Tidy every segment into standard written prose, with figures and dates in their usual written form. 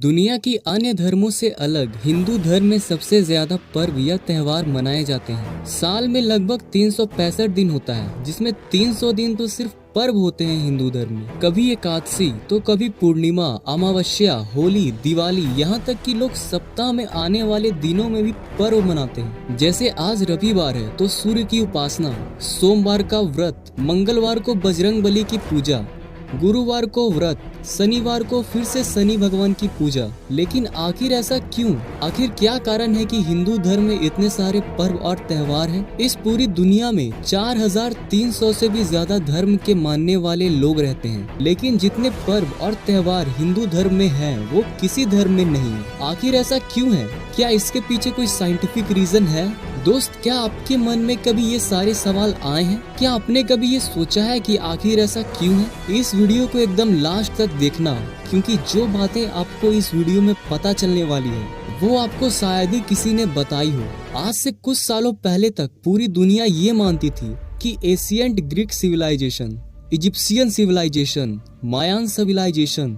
दुनिया की अन्य धर्मों से अलग हिंदू धर्म में सबसे ज्यादा पर्व या त्योहार मनाए जाते हैं। साल में लगभग 365 दिन होता है, जिसमें 300 दिन तो सिर्फ पर्व होते हैं हिंदू धर्म में। कभी एकादशी तो कभी पूर्णिमा, अमावस्या, होली, दिवाली, यहाँ तक कि लोग सप्ताह में आने वाले दिनों में भी पर्व मनाते हैं। जैसे आज रविवार है तो सूर्य की उपासना, सोमवार का व्रत, मंगलवार को बजरंग बली की पूजा, गुरुवार को व्रत, शनिवार को फिर से शनि भगवान की पूजा। लेकिन आखिर ऐसा क्यों? आखिर क्या कारण है कि हिंदू धर्म में इतने सारे पर्व और त्योहार हैं? इस पूरी दुनिया में 4300 से भी ज्यादा धर्म के मानने वाले लोग रहते हैं, लेकिन जितने पर्व और त्योहार हिंदू धर्म में हैं, वो किसी धर्म में नहीं है। आखिर ऐसा क्यों है? क्या इसके पीछे कोई साइंटिफिक रीजन है? दोस्त, क्या आपके मन में कभी ये सारे सवाल आए हैं? क्या आपने कभी ये सोचा है कि आखिर ऐसा क्यों है? इस वीडियो को एकदम लास्ट तक देखना, क्योंकि जो बातें आपको इस वीडियो में पता चलने वाली है वो आपको शायद ही किसी ने बताई हो। आज से कुछ सालों पहले तक पूरी दुनिया ये मानती थी कि ancient Greek civilisation, Egyptian civilisation, Mayan civilisation,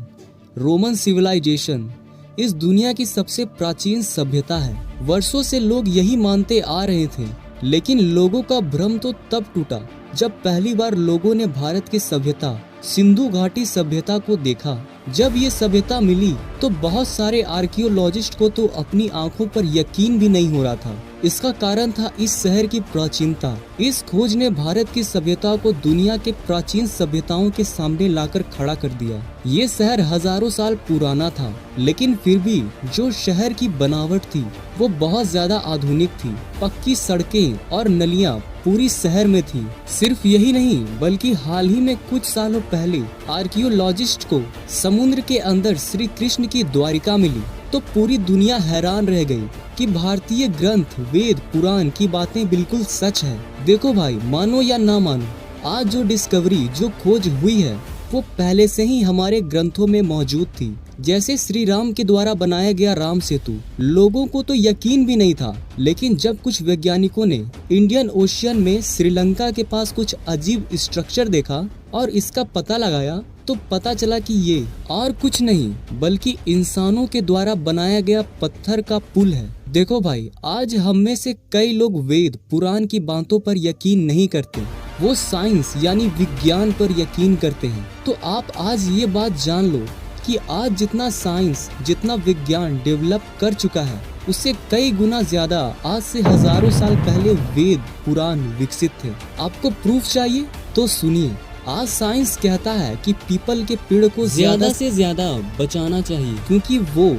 Roman civilisation इस दुनिया की सबसे प्राचीन सभ्यता है। वर्षों से लोग यही मानते आ रहे थे, लेकिन लोगों का भ्रम तो तब टूटा जब पहली बार लोगों ने भारत की सभ्यता, सिंधु घाटी सभ्यता को देखा। जब ये सभ्यता मिली तो बहुत सारे आर्कियोलॉजिस्ट को तो अपनी आंखों पर यकीन भी नहीं हो रहा था। इसका कारण था इस शहर की प्राचीनता। इस खोज ने भारत की सभ्यता को दुनिया के प्राचीन सभ्यताओं के सामने लाकर खड़ा कर दिया। ये शहर हजारों साल पुराना था, लेकिन फिर भी जो शहर की बनावट थी वो बहुत ज्यादा आधुनिक थी। पक्की सड़कें और नलियां पूरी शहर में थी। सिर्फ यही नहीं, बल्कि हाल ही में कुछ सालों पहले आर्कियोलॉजिस्ट को समुद्र के अंदर श्री कृष्ण की द्वारिका मिली तो पूरी दुनिया हैरान रह गई कि भारतीय ग्रंथ, वेद, पुराण की बातें बिल्कुल सच है। देखो भाई, मानो या ना मानो, आज जो डिस्कवरी, जो खोज हुई है वो पहले से ही हमारे ग्रंथों में मौजूद थी। जैसे श्री राम के द्वारा बनाया गया राम सेतु, लोगों को तो यकीन भी नहीं था, लेकिन जब कुछ वैज्ञानिकों ने इंडियन ओशियन में श्रीलंका के पास कुछ अजीब स्ट्रक्चर देखा और इसका पता लगाया तो पता चला कि ये और कुछ नहीं बल्कि इंसानों के द्वारा बनाया गया पत्थर का पुल है। देखो भाई, आज हम में से कई लोग वेद, पुराण की बातों पर यकीन नहीं करते, वो साइंस यानी विज्ञान पर यकीन करते हैं। तो आप आज ये बात जान लो कि आज जितना साइंस, जितना विज्ञान डेवलप कर चुका है, उससे कई गुना ज्यादा आज से हजारों साल पहले वेद, पुराण विकसित थे। आपको प्रूफ चाहिए तो सुनिए। आज साइंस कहता है कि पीपल के पेड़ को ज्यादा से ज्यादा बचाना चाहिए, क्योंकि वो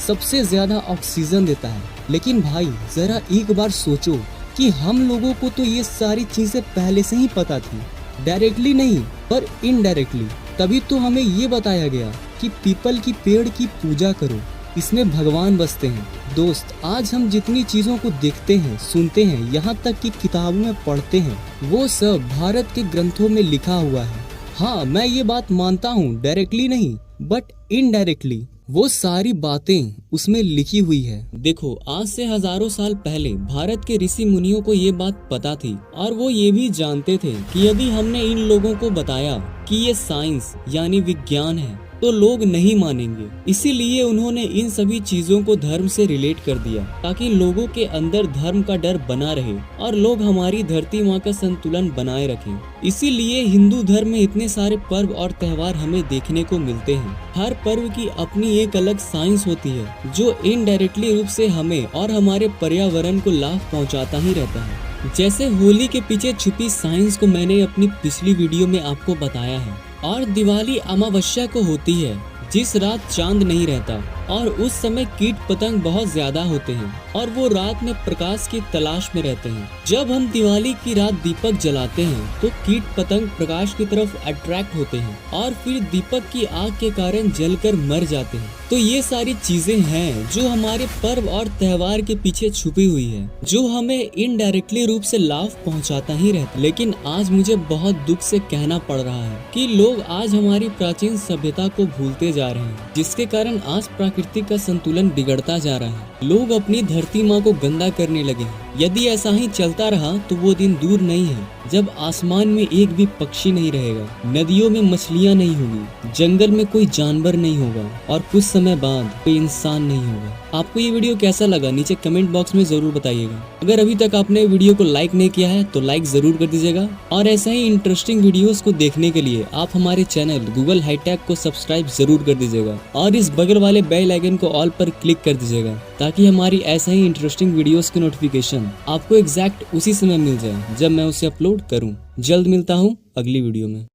सबसे ज्यादा ऑक्सीजन देता है। लेकिन भाई, जरा एक बार सोचो कि हम लोगों को तो ये सारी चीजें पहले से ही पता थी, डायरेक्टली नहीं पर इनडायरेक्टली। तभी तो हमें ये बताया गया कि पीपल की पेड़ की पूजा करो, इसमें भगवान बसते हैं। दोस्त, आज हम जितनी चीजों को देखते हैं, सुनते हैं, यहाँ तक कि किताबों में पढ़ते हैं, वो सब भारत के ग्रंथों में लिखा हुआ है। हाँ, मैं ये बात मानता हूँ, डायरेक्टली नहीं बट इनडायरेक्टली वो सारी बातें उसमें लिखी हुई है। देखो, आज से हजारों साल पहले भारत के ऋषि मुनियों को ये बात पता थी और वो ये भी जानते थे कि यदि हमने इन लोगों को बताया कि ये साइंस यानी विज्ञान है तो लोग नहीं मानेंगे। इसीलिए उन्होंने इन सभी चीजों को धर्म से रिलेट कर दिया, ताकि लोगों के अंदर धर्म का डर बना रहे और लोग हमारी धरती माँ का संतुलन बनाए रखें। इसीलिए हिंदू धर्म में इतने सारे पर्व और त्योहार हमें देखने को मिलते हैं। हर पर्व की अपनी एक अलग साइंस होती है, जो इनडायरेक्टली रूप से हमें और हमारे पर्यावरण को लाभ पहुँचाता ही रहता है। जैसे होली के पीछे छुपी साइंस को मैंने अपनी पिछली वीडियो में आपको बताया है। और दिवाली अमावस्या को होती है, जिस रात चांद नहीं रहता और उस समय कीट पतंग बहुत ज्यादा होते हैं और वो रात में प्रकाश की तलाश में रहते हैं। जब हम दिवाली की रात दीपक जलाते हैं तो कीट पतंग प्रकाश की तरफ अट्रैक्ट होते हैं और फिर दीपक की आग के कारण जलकर मर जाते हैं। तो ये सारी चीजें हैं जो हमारे पर्व और त्योहार के पीछे छुपी हुई है, जो हमें इनडायरेक्टली रूप से लाभ पहुंचाता ही रहता है। लेकिन आज मुझे बहुत दुख से कहना पड़ रहा है कि लोग आज हमारी प्राचीन सभ्यता को भूलते जा रहे हैं, जिसके कारण आज प्रकृति का संतुलन बिगड़ता जा रहा है। लोग अपनी धरती माँ को गंदा करने लगे हैं। यदि ऐसा ही चलता रहा तो वो दिन दूर नहीं है जब आसमान में एक भी पक्षी नहीं रहेगा, नदियों में मछलियाँ नहीं होगी, जंगल में कोई जानवर नहीं होगा और कुछ समय बाद कोई इंसान नहीं होगा। आपको ये वीडियो कैसा लगा नीचे कमेंट बॉक्स में जरूर बताइएगा। अगर अभी तक आपने वीडियो को लाइक नहीं किया है तो लाइक जरूर कर दीजिएगा, और ऐसा ही इंटरेस्टिंग वीडियोस को देखने के लिए आप हमारे चैनल गूगल हाईटेक को सब्सक्राइब जरूर कर दीजिएगा, और इस बगल वाले बेल आइकन को ऑल पर क्लिक कर दीजिएगा, ताकि हमारी ऐसा ही इंटरेस्टिंग वीडियोस की नोटिफिकेशन आपको एग्जैक्ट उसी समय मिल जाए जब मैं उसे अपलोड करूं। जल्द मिलता हूं अगली वीडियो में।